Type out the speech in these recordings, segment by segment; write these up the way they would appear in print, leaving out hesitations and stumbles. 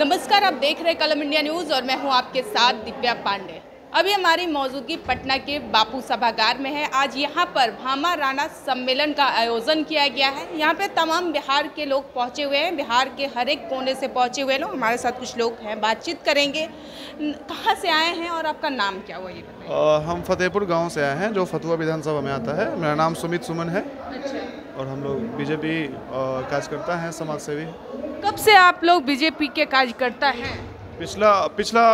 नमस्कार, आप देख रहे हैं कलम इंडिया न्यूज़ और मैं हूं आपके साथ दिव्या पांडे। अभी हमारी मौजूदगी पटना के बापू सभागार में है। आज यहां पर भामा राणा सम्मेलन का आयोजन किया गया है। यहां पे तमाम बिहार के लोग पहुंचे हुए हैं, बिहार के हर एक कोने से पहुंचे हुए लोग। हमारे साथ कुछ लोग हैं, बातचीत करेंगे। कहाँ से आए हैं और आपका नाम क्या हुआ ये बताइए। हम फतेहपुर गाँव से आए हैं जो फतुहा विधानसभा में आता है। मेरा नाम सुमित सुमन है। अच्छा। और हम लोग बीजेपी कार्यकर्ता हैं, समाज सेवी। कब से आप लोग बीजेपी के कार्यकर्ता हैं? पिछला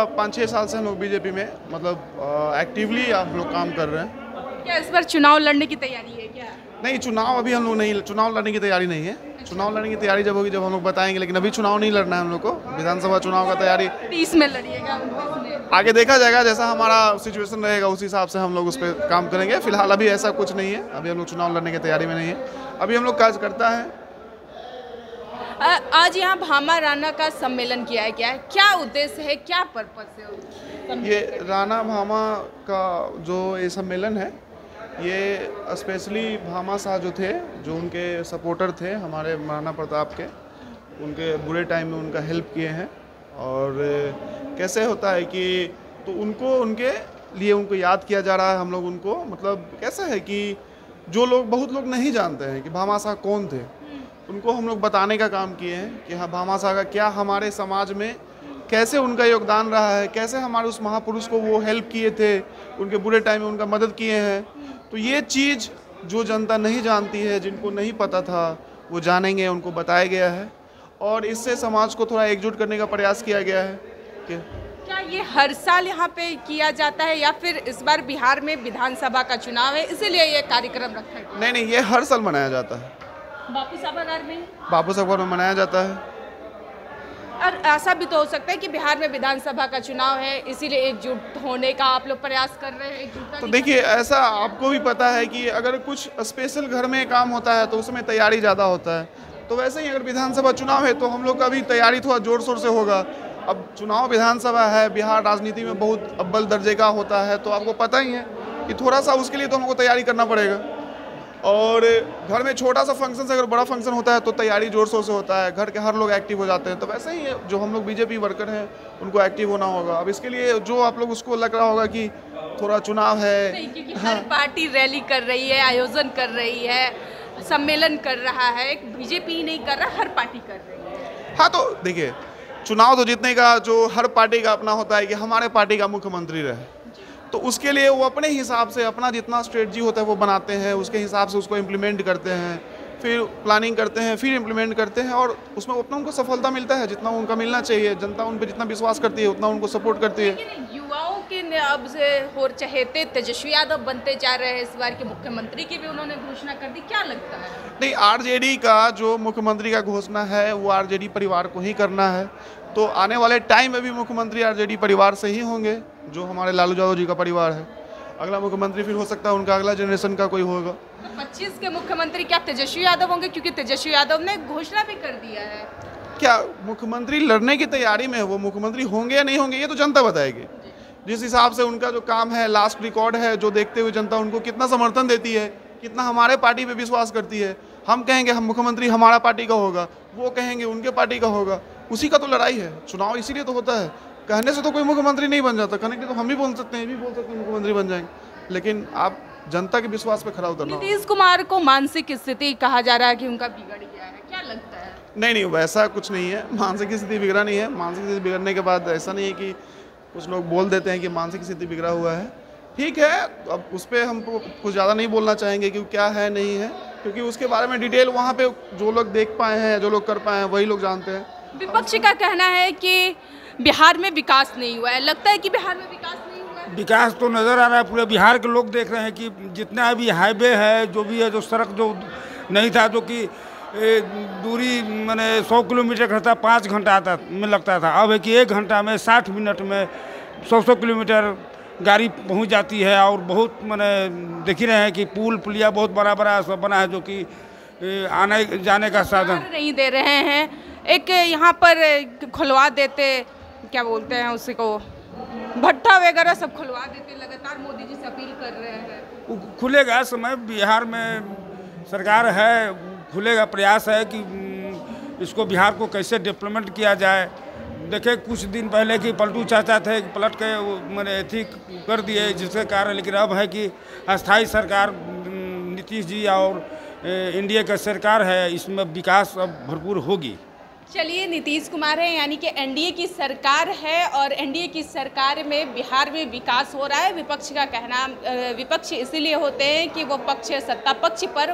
5-6 साल से हम लोग बीजेपी में मतलब एक्टिवली हम लोग काम कर रहे हैं। क्या इस बार चुनाव लड़ने की तैयारी है क्या? नहीं, चुनाव अभी हम लोग नहीं, चुनाव लड़ने की तैयारी नहीं है। चुनाव लड़ने की तैयारी जब होगी जब हम लोग बताएंगे, लेकिन अभी चुनाव नहीं लड़ना है हम लोग को। विधानसभा चुनाव का तैयारी 30 में लड़िएगा, 29 में। आगे देखा जाएगा, जैसा हमारा सिचुएशन रहेगा उस हिसाब से हम लोग उस पर काम करेंगे। फिलहाल अभी ऐसा कुछ नहीं है, अभी हम लोग चुनाव लड़ने की तैयारी में नहीं है। अभी हम लोग कार्यकर्ता हैं। आज यहाँ भामा राणा का सम्मेलन किया गया है, क्या उद्देश्य है, क्या पर्पस है? ये राणा भामा का जो ये सम्मेलन है, ये स्पेशली भामा शाह जो थे, जो उनके सपोर्टर थे हमारे महाराणा प्रताप के, उनके बुरे टाइम में उनका हेल्प किए हैं। और कैसे होता है कि तो उनको उनके लिए उनको याद किया जा रहा है। हम लोग उनको मतलब कैसा है कि जो लोग बहुत लोग नहीं जानते हैं कि भामा शाह कौन थे, उनको हम लोग बताने का काम किए हैं कि हाँ, भामा शाह का क्या हमारे समाज में कैसे उनका योगदान रहा है, कैसे हमारे उस महापुरुष को वो हेल्प किए थे, उनके बुरे टाइम में उनका मदद किए हैं। तो ये चीज़ जो जनता नहीं जानती है, जिनको नहीं पता था, वो जानेंगे, उनको बताया गया है। और इससे समाज को थोड़ा एकजुट करने का प्रयास किया गया है कि क्या ये हर साल यहाँ पे किया जाता है या फिर इस बार बिहार में विधानसभा का चुनाव है इसीलिए ये कार्यक्रम रखा है? नहीं, ये हर साल मनाया जाता है। बापू सभागार में? बापू सभागार में मनाया जाता है। और ऐसा भी तो हो सकता है कि बिहार में विधानसभा का चुनाव है इसीलिए एकजुट होने का आप लोग प्रयास कर रहे हैं। तो देखिए, ऐसा आपको भी पता है कि अगर कुछ स्पेशल घर में काम होता है तो उसमें तैयारी ज़्यादा होता है। तो वैसे ही अगर विधानसभा चुनाव है तो हम लोग का भी तैयारी थोड़ा ज़ोर शोर से होगा। अब चुनाव विधानसभा है, बिहार राजनीति में बहुत अव्वल दर्जे का होता है, तो आपको पता ही है कि थोड़ा सा उसके लिए तो हमको तैयारी करना पड़ेगा। और घर में छोटा सा फंक्शन से अगर बड़ा फंक्शन होता है तो तैयारी जोर शोर से होता है, घर के हर लोग एक्टिव हो जाते हैं। तो वैसे ही जो हम लोग बीजेपी वर्कर हैं उनको एक्टिव होना होगा। अब इसके लिए जो आप लोग उसको लग रहा होगा कि थोड़ा चुनाव है, क्योंकि हर पार्टी रैली कर रही है, आयोजन कर रही है, सम्मेलन कर रहा है, बीजेपी ही नहीं कर रहा, हर पार्टी कर रही है। हाँ, तो देखिए, चुनाव तो जीतने का जो हर पार्टी का अपना होता है कि हमारे पार्टी का मुख्यमंत्री रहे, तो उसके लिए वो अपने हिसाब से अपना जितना स्ट्रेटजी होता है वो बनाते हैं, उसके हिसाब से उसको इम्प्लीमेंट करते हैं, फिर प्लानिंग करते हैं, फिर इम्प्लीमेंट करते हैं। और उसमें उतना उनको सफलता मिलता है जितना उनका मिलना चाहिए। जनता उन पर जितना विश्वास करती है उतना उनको सपोर्ट करती है। युवाओं के अब से और चहेते तेजस्वी यादव बनते जा रहे हैं, इस बार के मुख्यमंत्री की भी उन्होंने घोषणा कर दी, क्या लगता है? नहीं, आरजेडी का जो मुख्यमंत्री का घोषणा है वो आरजेडी परिवार को ही करना है। तो आने वाले टाइम में भी मुख्यमंत्री आरजेडी परिवार से ही होंगे, जो हमारे लालू यादव जी का परिवार है। अगला मुख्यमंत्री फिर हो सकता है उनका अगला जनरेशन का कोई होगा। तो 25 के मुख्यमंत्री क्या तेजस्वी यादव होंगे? क्योंकि तेजस्वी यादव ने घोषणा भी कर दिया है। क्या मुख्यमंत्री लड़ने की तैयारी में है, वो मुख्यमंत्री होंगे या नहीं होंगे ये तो जनता बताएगी। जिस हिसाब से उनका जो काम है, लास्ट रिकॉर्ड है, जो देखते हुए जनता उनको कितना समर्थन देती है, कितना हमारे पार्टी पे विश्वास करती है। हम कहेंगे हम मुख्यमंत्री हमारा पार्टी का होगा, वो कहेंगे उनके पार्टी का होगा, उसी का तो लड़ाई है। चुनाव इसीलिए तो होता है। कहने से तो कोई मुख्यमंत्री नहीं बन जाता, कहने के तो हम भी बोल सकते हैं, ये भी बोल सकते हैं मुख्यमंत्री बन जाएंगे, लेकिन आप जनता के विश्वास पे खरा उतरना। नीतीश कुमार को मानसिक स्थिति कहा जा रहा है कि उनका बिगड़ गया है, क्या लगता है? नहीं, वैसा कुछ नहीं है। मानसिक स्थिति बिगड़ा नहीं है। मानसिक स्थिति बिगड़ने के बाद ऐसा नहीं है कि कुछ लोग बोल देते हैं कि मानसिक स्थिति बिगड़ा हुआ है। ठीक है, अब उस पर हम कुछ ज़्यादा नहीं बोलना चाहेंगे कि क्या है नहीं है, क्योंकि उसके बारे में डिटेल वहाँ पे जो लोग देख पाए हैं, जो लोग कर पाए हैं, वही लोग जानते हैं। विपक्ष का कहना है कि बिहार में विकास नहीं हुआ है, लगता है कि बिहार में विकास नहीं हुआ है? विकास तो नज़र आ रहा है, पूरे बिहार के लोग देख रहे हैं कि जितना भी हाईवे है, जो भी है, जो सड़क जो नहीं था, जो कि दूरी मैंने 100 किलोमीटर का था 5 घंटा में लगता था, अब है कि 1 घंटा में 60 मिनट में 100 किलोमीटर गाड़ी पहुंच जाती है। और बहुत मैंने देख ही रहे हैं कि पुल पुलिया बहुत बड़ा बड़ा सब बना है, जो कि आने जाने का साधन नहीं दे रहे हैं। एक यहाँ पर खुलवा देते, क्या बोलते हैं उसी को, भट्टा वगैरह सब खुलवा देते, लगातार मोदी जी से अपील कर रहे हैं। खुलेगा समय, बिहार में सरकार है, खुलेगा, प्रयास है कि इसको बिहार को कैसे डेवलपमेंट किया जाए, देखे कुछ दिन पहले कि पलटू चाचा थे, पलट के वो मैंने अथी कर दिए, जिसके कारण, लेकिन अब है कि अस्थाई सरकार नीतीश जी और इंडिया का सरकार है, इसमें विकास अब भरपूर होगी। चलिए, नीतीश कुमार है यानी कि एनडीए की सरकार है और एनडीए की सरकार में बिहार में विकास हो रहा है। विपक्ष का कहना, विपक्ष इसीलिए होते हैं कि वो पक्ष सत्ता पक्ष पर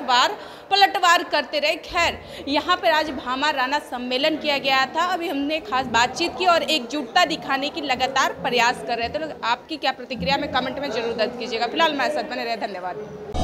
पलटवार करते रहे। खैर, यहाँ पर आज भामा राणा सम्मेलन किया गया था। अभी हमने खास बातचीत की और एकजुटता दिखाने की लगातार प्रयास कर रहे थे। तो आपकी क्या प्रतिक्रिया में कमेंट में जरूर दर्ज कीजिएगा। फिलहाल मेरे साथ बने रहे, धन्यवाद।